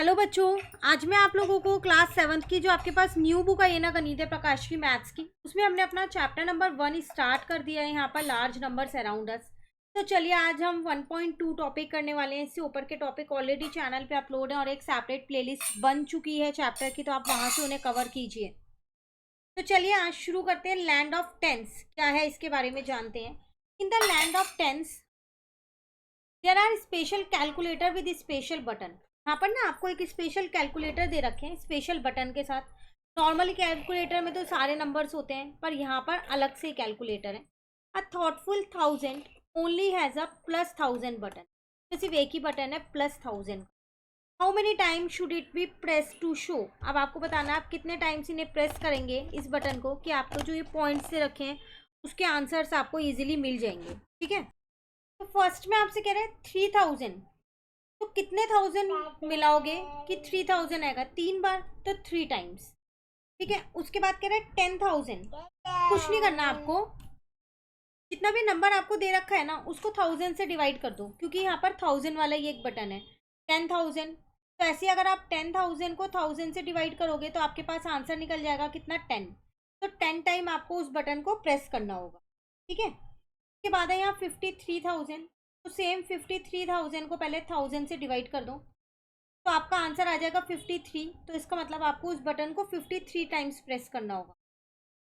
Hello बच्चों, आज मैं आप लोगों को क्लास 7th की जो आपके पास न्यू बुक आई है ना गणित प्रकाश की मैथ्स की, उसमें हमने अपना चैप्टर नंबर 1 स्टार्ट कर दिया है। यहाँ पर लार्ज नंबर्स अराउंड अस। तो चलिए आज हम 1.2 टॉपिक करने वाले हैं। इससे ऊपर के टॉपिक ऑलरेडी चैनल पे अपलोड है और एक सेपरेट प्लेलिस्ट बन चुकी है चैप्टर की, तो आप वहां से उन्हें कवर कीजिए। तो चलिए आज शुरू करते हैं। लैंड ऑफ टेंस क्या है इसके बारे में जानते हैं। In the land of tens there are special calculator with special button. यहाँ पर ना आपको एक स्पेशल कैलकुलेटर दे रखे हैं स्पेशल बटन के साथ। नॉर्मली कैलकुलेटर में तो सारे नंबर्स होते हैं, पर यहाँ पर अलग से कैलकुलेटर है। A thoughtful 1000 only has a +1000 button. तो सिर्फ एक ही बटन है +1000। How many time should it be press to show. अब आपको बताना है आप कितने टाइम्स इन्हें प्रेस करेंगे इस बटन को, कि आपको जो ये पॉइंट्स से रखे हैं उसके आंसर्स आपको इजीली मिल जाएंगे। ठीक है, तो फर्स्ट में आपसे कह रहे हैं 3000। तो कितने 1000 मिलाओगे कि 3000 आएगा? 3 बार, तो 3 टाइम्स। ठीक है, उसके बाद कह रहे हैं 10,000। कुछ नहीं करना आपको, जितना भी नंबर आपको दे रखा है ना उसको 1000 से डिवाइड कर दो, क्योंकि यहाँ पर 1000 वाला ही एक बटन है। 10,000, तो ऐसे अगर आप 10,000 को 1000 से डिवाइड करोगे तो आपके पास आंसर निकल जाएगा कितना? 10। तो 10 टाइम आपको उस बटन को प्रेस करना होगा। ठीक है, उसके बाद है यहाँ 53,000। तो सेम 53,000 को पहले 1000 से डिवाइड कर दो, तो आपका आंसर आ जाएगा 53। तो इसका मतलब आपको उस बटन को 53 टाइम्स प्रेस करना होगा।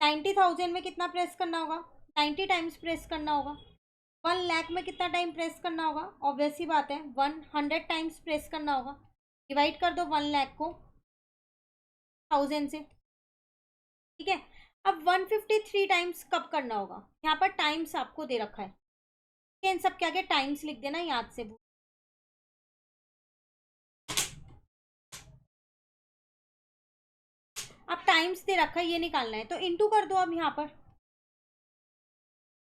90,000 में कितना प्रेस करना होगा? 90 टाइम्स प्रेस करना होगा। 1 लाख में कितना टाइम प्रेस करना होगा? ऑब्वियस सी बात है 100 टाइम्स प्रेस करना होगा। डिवाइड कर दो 1 लाख को 1000 से। ठीक है, अब 153 टाइम्स कब करना होगा? यहाँ पर टाइम्स आपको दे रखा है, इन सब के आगे टाइम्स लिख देना याद से। अब टाइम्स दे रखा है, ये निकालना है, तो इनटू कर दो अब यहाँ पर।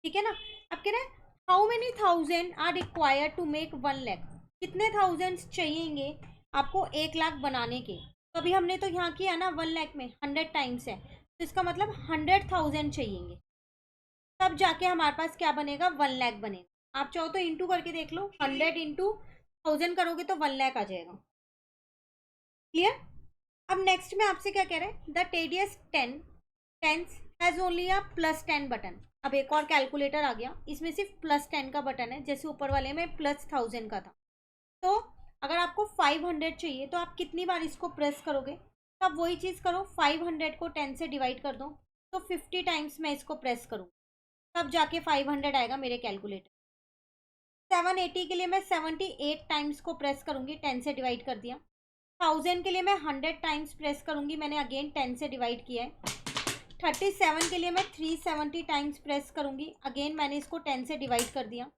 ठीक है ना, अब कह रहे हैं how many 1000 are required to make 1 lakh. कितने थाउजेंड्स चाहिएंगे आपको 1 लाख बनाने के? तो अभी हमने तो यहाँ किया ना 1 लाख में 100 टाइम्स है, तो इसका मतलब 100,000 चाहिएंगे, तब जाके हमारे पास क्या बनेगा? 1 लाख बनेगा। आप चाहो तो इंटू करके देख लो, 100 इंटू 1000 करोगे तो 1 लाख आ जाएगा। क्लियर? अब नेक्स्ट में आपसे क्या कह रहे हैं? The tedious tens has only a +10 button. अब एक और कैलकुलेटर आ गया, इसमें सिर्फ +10 का बटन है, जैसे ऊपर वाले में +1000 का था। तो अगर आपको 500 चाहिए तो आप कितनी बार इसको प्रेस करोगे? तो आप वही चीज़ करो, 500 को 10 से डिवाइड कर दो, तो 50 टाइम्स मैं इसको प्रेस करूँ, तब जाके 500 आएगा मेरे कैलकुलेटर। 780 के लिए मैं 78 टाइम्स को प्रेस करूंगी, 10 से डिवाइड कर दिया। 1000 के लिए मैं 100 टाइम्स प्रेस करूंगी, मैंने अगेन 10 से डिवाइड किया है। 37 के लिए मैं 370 टाइम्स प्रेस करूंगी, अगेन मैंने इसको 10 से डिवाइड कर दिया।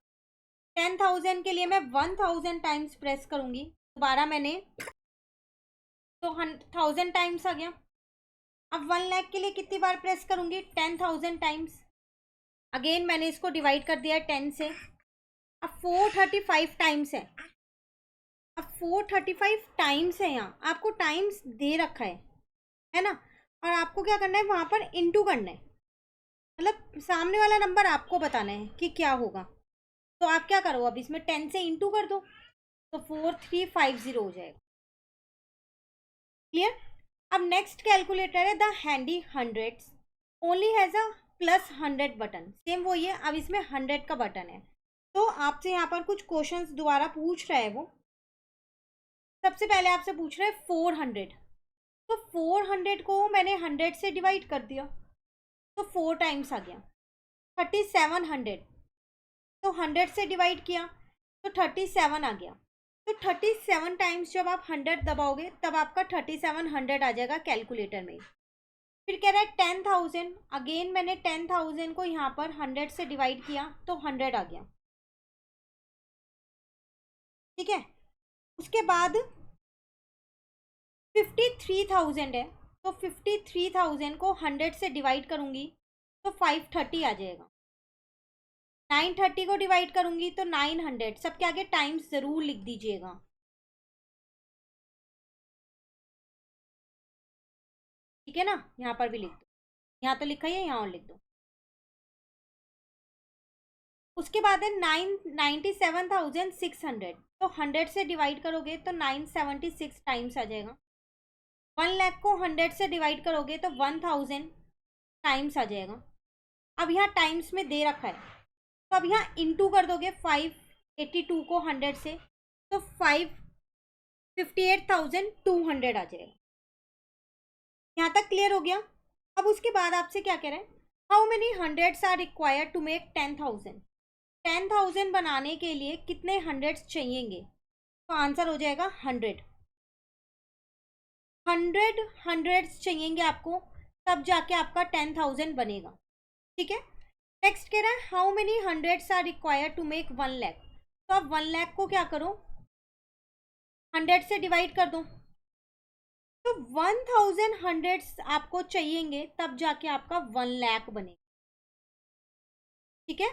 10,000 के लिए मैं 1000 टाइम्स प्रेस करूंगी, दोबारा मैंने, तो 1000 टाइम्स आ गया। अब 1 लाख के लिए कितनी बार प्रेस करूंगी? 10,000 टाइम्स, अगेन मैंने इसको डिवाइड कर दिया 10 से। अब 435 टाइम्स है। अब 435 टाइम्स है, यहाँ आपको टाइम्स दे रखा है ना, और आपको क्या करना है वहां पर इंटू करना है, मतलब सामने वाला नंबर आपको बताना है कि क्या होगा। तो आप क्या करो, अब इसमें 10 से इंटू कर दो, तो 4350 हो जाएगा। क्लियर? अब नेक्स्ट कैलकुलेटर है the handy hundreds, only has a +100 button. Same वही है, अब इसमें 100 का बटन है। तो आपसे यहाँ पर कुछ क्वेश्चंस दोबारा पूछ रहा है वो। सबसे पहले आपसे पूछ रहे हैं 400। तो 400 को मैंने 100 से डिवाइड कर दिया, तो 4 टाइम्स आ गया। 3700, तो 100 से डिवाइड किया तो 37 आ गया। तो 37 टाइम्स जब आप 100 दबाओगे तब आपका 3700 आ जाएगा कैलकुलेटर में। फिर कह रहा है 10,000, अगेन मैंने 10,000 को यहाँ पर 100 से डिवाइड किया तो 100 आ गया। ठीक है, उसके बाद 53,000 है, तो 53,000 को 100 से डिवाइड करूंगी तो 530 आ जाएगा। 930 को डिवाइड करूंगी तो 900, सबके आगे टाइम्स जरूर लिख दीजिएगा। ठीक है ना, यहाँ पर भी लिख दो, यहाँ तो लिखा ही है, यहाँ और लिख दो। उसके बाद है 97,600, तो 100 से डिवाइड करोगे तो 976 टाइम्स आ जाएगा। 1 लाख को 100 से डिवाइड करोगे तो 1000 टाइम्स आ जाएगा। अब यहाँ टाइम्स में दे रखा है, तो अब यहाँ इंटू कर दोगे 582 को 100 से, तो 58,200 आ जाएगा। यहाँ तक क्लियर हो गया। अब उसके बाद आपसे क्या कह रहे हैं, how many hundreds are required to make 10,000। 10,000 बनाने के लिए कितने हंड्रेड्स चाहिएंगे, तो आंसर हो जाएगा 100 हंड्रेड्स चाहिएंगे आपको, तब जाके आपका 10,000 बनेगा। ठीक है। नेक्स्ट कह रहा है how many hundreds are required to make 1 lakh. तो आप 1 लाख को क्या करो, 100 से डिवाइड कर दो, तो 1000 हंड्रेड्स आपको चाहिएंगे, तब जाके आपका 1 लाख बनेगा। ठीक है।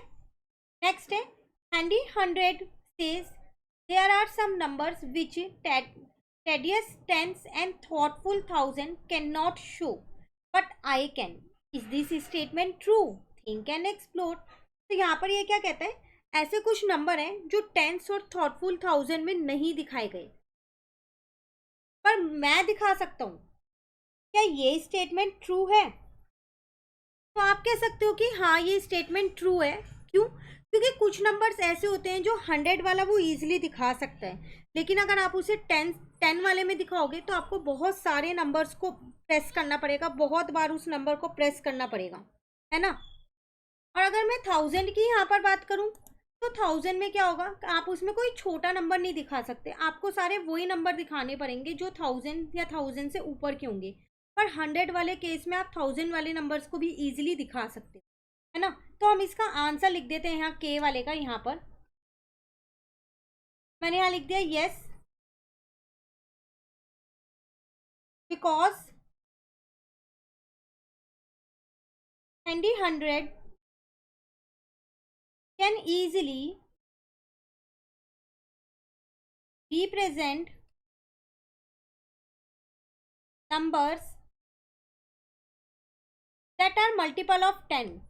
नेक्स्ट है handy 100 says there are some numbers which tedious tens and thoughtful thousand cannot show but I can. Is this statement true? Think and explore. तो यहाँ पर ये क्या कहता है, ऐसे कुछ नंबर हैं जो टेंस और थॉटफुल थाउजेंड में नहीं दिखाए गए, पर मैं दिखा सकता हूँ। क्या ये स्टेटमेंट ट्रू है? तो आप कह सकते हो कि हाँ ये स्टेटमेंट ट्रू है। क्यों? क्योंकि कुछ नंबर्स ऐसे होते हैं जो 100 वाला वो इजीली दिखा सकता है, लेकिन अगर आप उसे 10 वाले में दिखाओगे तो आपको बहुत सारे नंबर्स को प्रेस करना पड़ेगा, बहुत बार उस नंबर को प्रेस करना पड़ेगा, है ना। और अगर मैं 1000 की यहाँ पर बात करूँ तो 1000 में क्या होगा, आप उसमें कोई छोटा नंबर नहीं दिखा सकते, आपको सारे वही नंबर दिखाने पड़ेंगे जो 1000 या 1000 से ऊपर के होंगे। पर 100 वाले केस में आप 1000 वाले नंबर्स को भी इजीली दिखा सकते, है ना। तो हम इसका आंसर लिख देते हैं यहाँ के वाले का। यहाँ पर मैंने यहाँ लिख दिया yes, because handy 100 can easily represent numbers that are multiple of 10,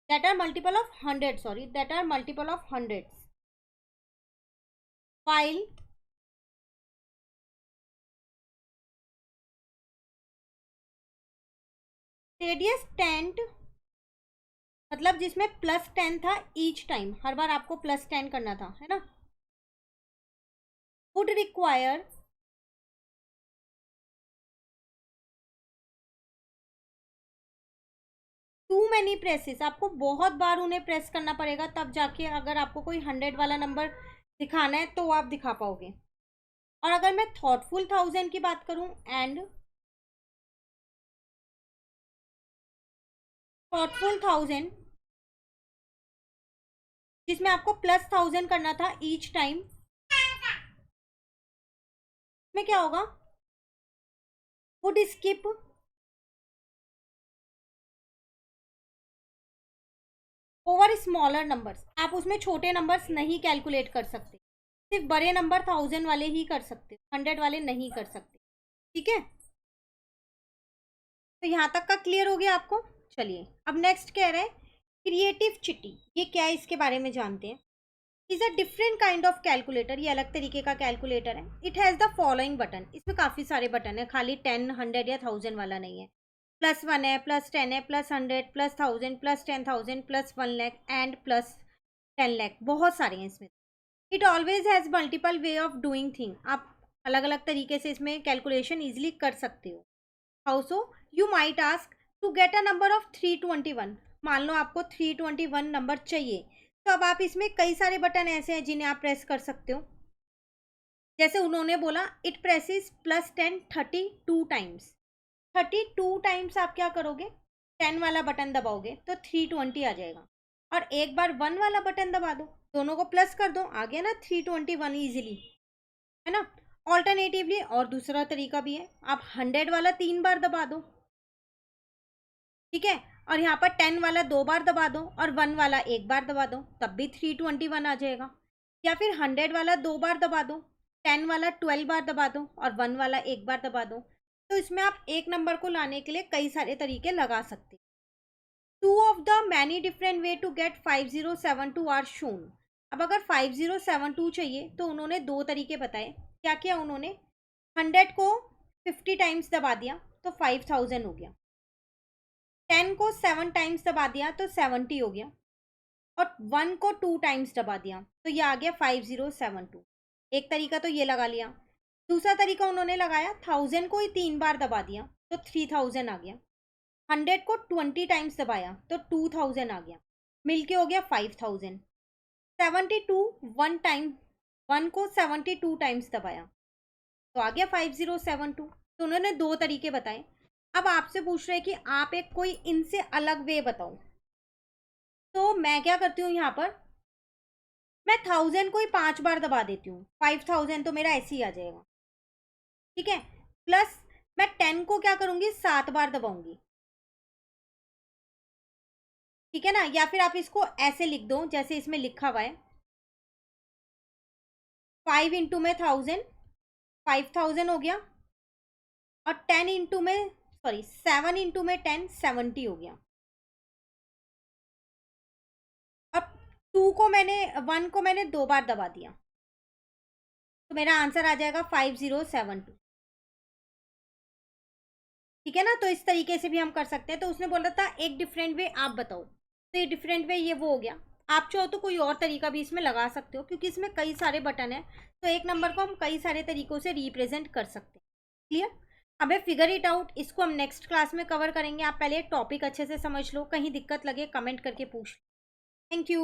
that are multiple of 100, sorry, that are multiple of hundreds, while radius 10 मतलब जिसमें +10 था ईच टाइम, हर बार आपको +10 करना था, है ना, would require too many presses, आपको बहुत बार उन्हें प्रेस करना पड़ेगा, तब जाके अगर आपको कोई 100 वाला नंबर दिखाना है तो आप दिखा पाओगे। और अगर मैं थॉटफुल 1000 की बात करूं एंड थॉटफुल 1000 जिसमें आपको +1000 करना था ईच टाइम, में क्या होगा, would skip over smaller numbers, आप उसमें छोटे नंबर्स नहीं कैलकुलेट कर सकते, सिर्फ बड़े नंबर 1000 वाले ही कर सकते, 100 वाले नहीं कर सकते। ठीक है, तो यहाँ तक का क्लियर हो गया आपको। चलिए अब नेक्स्ट कह रहे हैं क्रिएटिव चिट्टी, ये क्या है इसके बारे में जानते हैं। Is a different kind of calculator, ये अलग तरीके का कैलकुलेटर है। It has the following button, इसमें काफ़ी सारे बटन है, खाली 10, 100 या 1000 वाला नहीं है। +1 है, +10 है, +100, +1000, +10,000, +1 लाख एंड +10 लाख, बहुत सारे हैं इसमें। It always has multiple way of doing thing, आप अलग अलग तरीके से इसमें कैलकुलेशन ईजिली कर सकते हो। How so, you might ask to get a number of 321, मान लो आपको 321 नंबर चाहिए, तो अब आप इसमें कई सारे बटन ऐसे हैं जिन्हें आप प्रेस कर सकते हो। जैसे उन्होंने बोला इट प्रेसेस +10 32 टाइम्स, 32 टाइम्स आप क्या करोगे, 10 वाला बटन दबाओगे तो 320 आ जाएगा, और एक बार 1 वाला बटन दबा दो, दोनों को प्लस कर दो, आ गया ना 321 ईजिली, है ना। ऑल्टरनेटिवली और दूसरा तरीका भी है, आप 100 वाला 3 बार दबा दो, ठीक है, और यहाँ पर 10 वाला 2 बार दबा दो और 1 वाला 1 बार दबा दो, तब भी 321 आ जाएगा। या फिर 100 वाला 2 बार दबा दो, 10 वाला 12 बार दबा दो और 1 वाला 1 बार दबा दो। तो इसमें आप एक नंबर को लाने के लिए कई सारे तरीके लगा सकते। 2 of the many different way to get 5072 are shown, अब अगर 5072 चाहिए तो उन्होंने दो तरीके बताए। क्या किया उन्होंने, 100 को 50 टाइम्स दबा दिया तो 5000 हो गया, 10 को 7 टाइम्स दबा दिया तो 70 हो गया, और 1 को 2 टाइम्स दबा दिया तो ये आ गया 5072। एक तरीका तो ये लगा लिया। दूसरा तरीका उन्होंने लगाया, 1000 को ही 3 बार दबा दिया तो 3000 आ गया, 100 को 20 टाइम्स दबाया तो 2000 आ गया, मिलके हो गया 5000। 72 वन टाइम, 1 को 72 टाइम्स दबाया तो आ गया 5072। तो उन्होंने दो तरीके बताए। अब आपसे पूछ रहे हैं कि आप एक कोई इनसे अलग वे बताओ। तो मैं क्या करती हूँ यहाँ पर, मैं 1000 को ही 5 बार दबा देती हूँ, 5000 तो मेरा ऐसे ही आ जाएगा, ठीक है। प्लस मैं 10 को क्या करूंगी, 7 बार दबाऊंगी, ठीक है ना। या फिर आप इसको ऐसे लिख दो जैसे इसमें लिखा हुआ है, 5 इंटू में 1000, 5000 हो गया, और 10 इंटू में, सॉरी 7 इंटू में 10, 70 हो गया। और 2 को मैंने, 1 को मैंने 2 बार दबा दिया, तो मेरा आंसर आ जाएगा 5072, ठीक है ना। तो इस तरीके से भी हम कर सकते हैं। तो उसने बोला था एक डिफरेंट वे आप बताओ, तो ये डिफरेंट वे ये वो हो गया। आप चाहो तो कोई और तरीका भी इसमें लगा सकते हो, क्योंकि इसमें कई सारे बटन है, तो एक नंबर को हम कई सारे तरीकों से रिप्रेजेंट कर सकते हैं। क्लियर। अब फिगर इट आउट, इसको हम नेक्स्ट क्लास में कवर करेंगे। आप पहले टॉपिक अच्छे से समझ लो, कहीं दिक्कत लगे कमेंट करके पूछ लो। Thank you.